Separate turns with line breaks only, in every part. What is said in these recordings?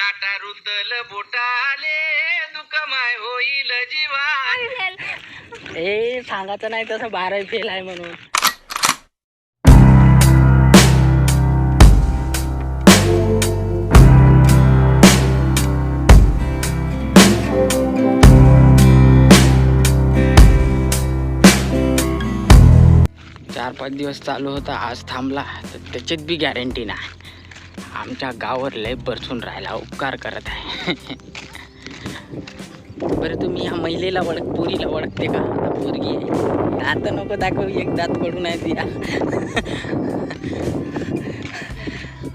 काटा रुतल बोटाले दुःखमाय होईल जीवा.
ए सांगायचं नाही तसं 12 फेल आहे म्हणून. चार 5 दिवस चालू होता, आज थांबला तर त्याच्यात बी गॅरंटी नाही. आमच्या गावावर लय बरसून राहिला, उपकार करत आहे. बरं तुम्ही ह्या महिलेला पोरीला ओळखते का? आता पोरगी आहे, दात नको दाखवू, एक दात पडून आहे ती.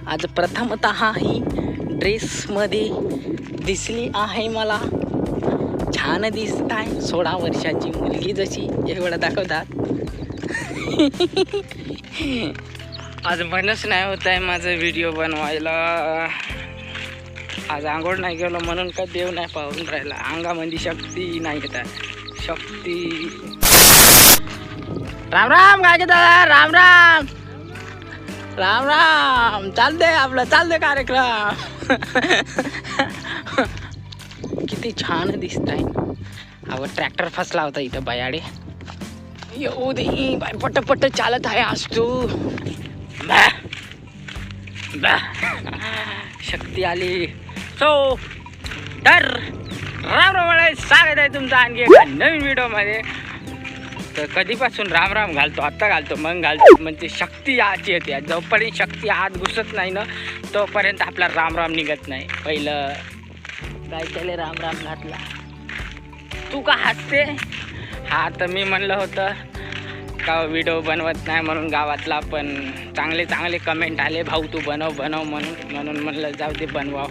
आज प्रथमतः ही ड्रेसमध्ये दिसली आहे, मला छान दिसत आहे. 16 वर्षाची मुलगी जशी एवढं दाखवतात. आज मनच नाही होत आहे माझं व्हिडिओ बनवायला. आज आंघोळ नाही गेलो म्हणून का देव नाही पाहून राहिला. अंगामध्ये शक्ती नाही येत आहे, शक्ती. राम राम काय दादा, राम राम राम राम. चालते आपलं, चालते कार्यक्रम. किती छान दिसत आहे. अहो ट्रॅक्टर फसला होता इथं बयाडे. येऊ दे बाय, पट चालत आहे आज तू. शक्ती आली. सो तर राम राम स्वागत आहे तुमचं आणखी एका नवीन व्हिडिओमध्ये. तर कधीपासून राम राम घालतो, आत्ता घालतो, मग घालतो. म्हणजे शक्ती याची येते. जोपर्यंत शक्ती आत घुसत नाही ना तोपर्यंत आपला राम राम निघत नाही. पहिलं काय केले, राम राम घातला. तू का हसते? हा तर मी म्हणलं होतं का व्हिडिओ बनवत नाही म्हणून गावातला, पण चांगले कमेंट आले, भाऊ तू बनव म्हणून म्हणलं जाऊ दे बनवाव.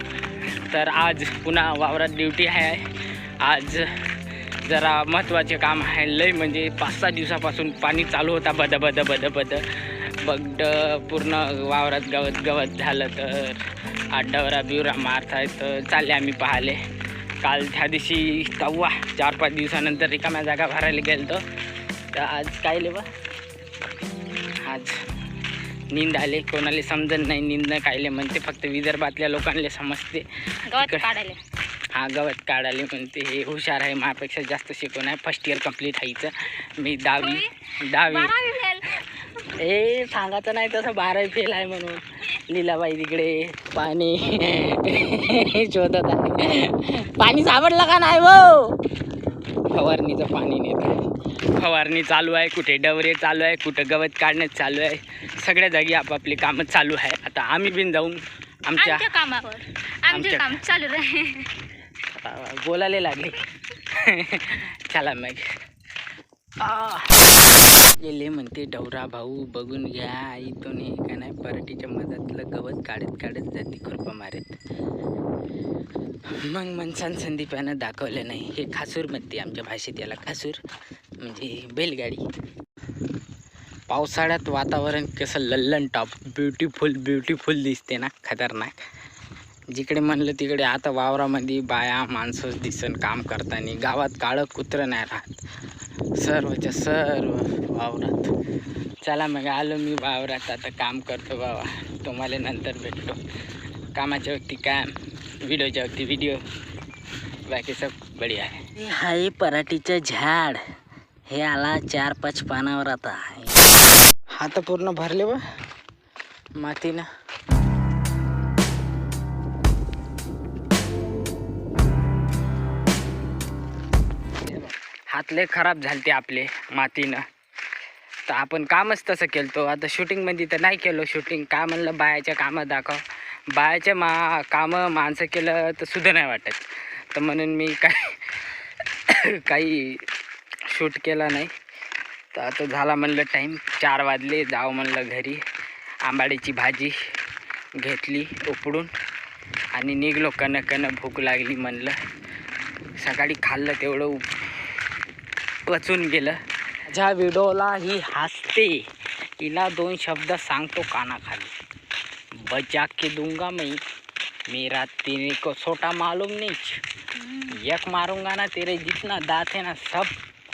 तर आज पुन्हा वावरात ड्युटी आहे. आज जरा महत्त्वाचे काम आहे लय, म्हणजे 5-6 दिवसापासून पाणी चालू होता बद पूर्ण वावरात गवत झालं. तर आड्डावरा बिवरा मारत आहे. तर चालले आम्ही पाहाले. काल त्या दिवशी 4-5 दिवसानंतर रिकाम्या जागा भरायला गेलो. तर आज काय लेवा, आज नींद आले. कोणाला समजत नाही नींद कायले म्हणते, फक्त विदर्भातल्या लोकांना समजते.
गवत काढायला.
हा गवत काढाले म्हणते. हे हुशार आहे, माझ्यापेक्षा जास्त शिकून आहे. फर्स्ट इयर कंप्लीट व्हायचं, मी 10वी. ए सांगायचं नाही तसं 12 फेल आहे म्हणून. लीलाबाई तिकडे पाणी शोधत आहे. पाणी सापडलं का नाही वो? फवारणीचं पाणी नेत आहे. फवारणी चालू आहे, कुठे डवरे चालू आहे, कुठं गवत काढण्यात चालू आहे. सगळ्या जागी आपापली कामं चालू आहे. आता आम्ही बिन जाऊन आमच्या
कामावर आमचे काम चालू राहील.
बोलायला लागले. चला मग. गेले म्हणते डवरा भाऊ बघून घ्या, इथून हे का नाही पराठीच्या मधातलं गवत काढत जाते खुरपा मारत. मग मनसान संदीपानं दाखवलं नाही. हे खासूर म्हणते आमच्या भाषेत याला. खासूर म्हणजे बैलगाडी. पावसाळ्यात वातावरण कसं लल्लन टॉप ब्युटिफुल दिसते ना, खतरनाक. जिकडे म्हणलं तिकडे आता वावरामध्ये बाया माणसं दिसन काम करताना. गावात काळं कुत्रं नाही राहत, सर्वच्या सर्व वावरात. चला मग आलो मी वावरात. आता काम करतो बाबा, तुम्हाला नंतर भेटतो. कामाच्या वक्ती काम, व्हिडिओच्या वक्ती व्हिडिओ, बाकी सब बढिया आहे. हाय पराठीचं झाड, हे आला 4-5 पानावर. आता हात पूर्ण भरले व मातीनं. हातले खराब झालते आपले मातीनं. तर आपण कामच तसं केलं. आता शूटिंगमध्ये तर नाही केलं शूटिंग. का म्हणलं बायाच्या कामं दाखव. बायाच्या कामं माणसं केलं तर सुद्धा नाही वाटत. तर म्हणून मी काही शूट केला नाही. तर आता झाला म्हणलं टाईम, 4 वाजले, जाऊ म्हणलं घरी. आंबाडीची भाजी घेतली उपडून आणि निघलो. कण भूक लागली म्हणलं. सकाळी खाल्लं तेवढं पचून गेलं. ज्या व्हिडिओला ही हसते हिला 2 शब्द सांगतो कानाखाली. बचा के दूंगा मैं, मेरा तेरे को छोटा मालूम नहीं. एक मारूंगा ना तेरे जितना दांत है ना सब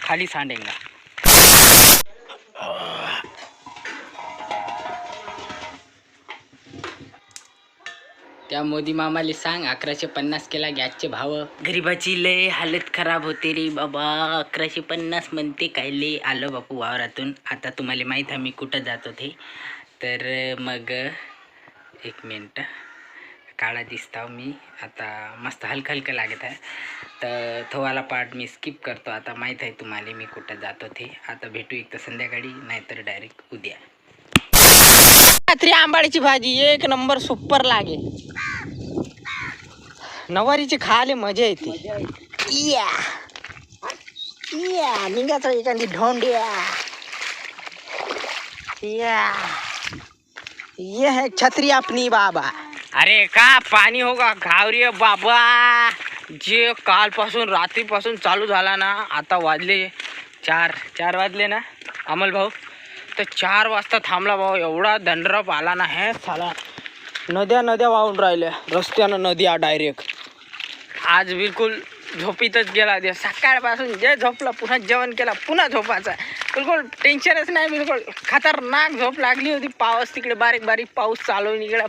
खाली सांडेगा. त्या मोदी मामाले सांग 1150 केला गॅसचे भाव. गरीबाची लय हालत खराब होते रे बाबा. 1150 म्हणते काय लय. आलो बापू वावरातून. आता तुम्हाला माहीत आहे मी कुठं जात होते. तर मग एक मिनटं, काळा दिसता मी आता, मस्त हलकं हलकं लागत आहे. तर थोवाला पार्ट मी स्किप करतो. आता माहीत आहे तुम्हाला मी कुठं जात होते. आता भेटू एक तर संध्याकाळी, नाहीतर डायरेक्ट उद्या. रात्री आंबाडीची भाजी एक नंबर सुपर लागे. नवारीची खायला मजा येते. या या निघायचं एखादी ढोंड्या. या ये है छतरी अपनी बाबा. अरे का पाणी होगा घावरी बाबा. जे कालपासून रात्रीपासून चालू झाला ना, आता वाजले 4 वाजले ना अमल भाऊ. तर 4 वाजता थांबला भाऊ. एवढा दंडरप आला ना. हे साला नद्या वाहून राहिल्या रस्त्यानं, नद्या डायरेक्ट. आज बिलकुल झोपीतच गेला. ते सकाळपासून जे झोपला, पुन्हा जेवण केला, पुन्हा झोपायचा. बिलकुल टेन्शनच नाही. बिलकुल खतरनाक झोप लागली होती. पाऊस तिकडे बारीक बारीक पाऊस चालू निघाला.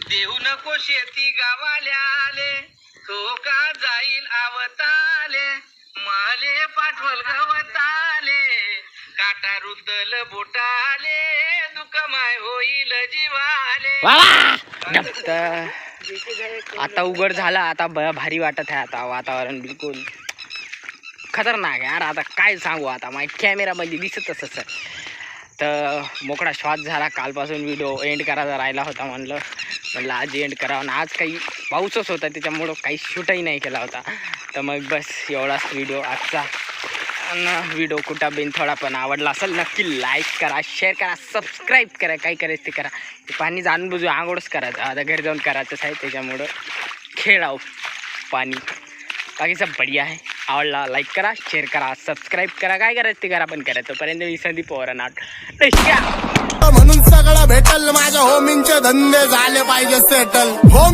देऊ नको शेती गावाले आले, तो का जाईल आवताले, माले पाठवल गवताले, काटा रुतल बोटाले, दुःखमाय होईल जीवाले.
आता उघड झाला. आता भारी वाटत आहे. आता वातावरण बिलकुल खतरनाक यार. आता काय सांगू, आता माझ्या कॅमेरामध्ये दिसतच असं. तर मोकळा श्वास झाला. कालपासून व्हिडिओ एंड करायचा राहिला होता. म्हणलं आज एंड करावं. आणि आज काही पाऊसच होता, त्याच्यामुळं काही शूटही नाही केला होता. तर मग बस एवढाच व्हिडिओ आजचा. आणि व्हिडिओ कुठं बिन थोडा पण आवडला असेल नक्की लाईक करा, शेअर करा, सबस्क्राईब करा. काय करायचं ते करा. ते पाणी जाणून बुजू आंघोळच करायचं. आता घरी जाऊन करायचंच आहे, त्याच्यामुळं खेळाव पाणी. बाकी सब बढिया आहे. आवडला लाईक करा, शेअर करा, सबस्क्राईब करा. काय करायचं ते करा पण करा. तोपर्यंत मी संदीप पवार नाट म्हणून
सगळं भेटल. माझ्या होमिंगचे धंदे झाले पाहिजे सेटल. होम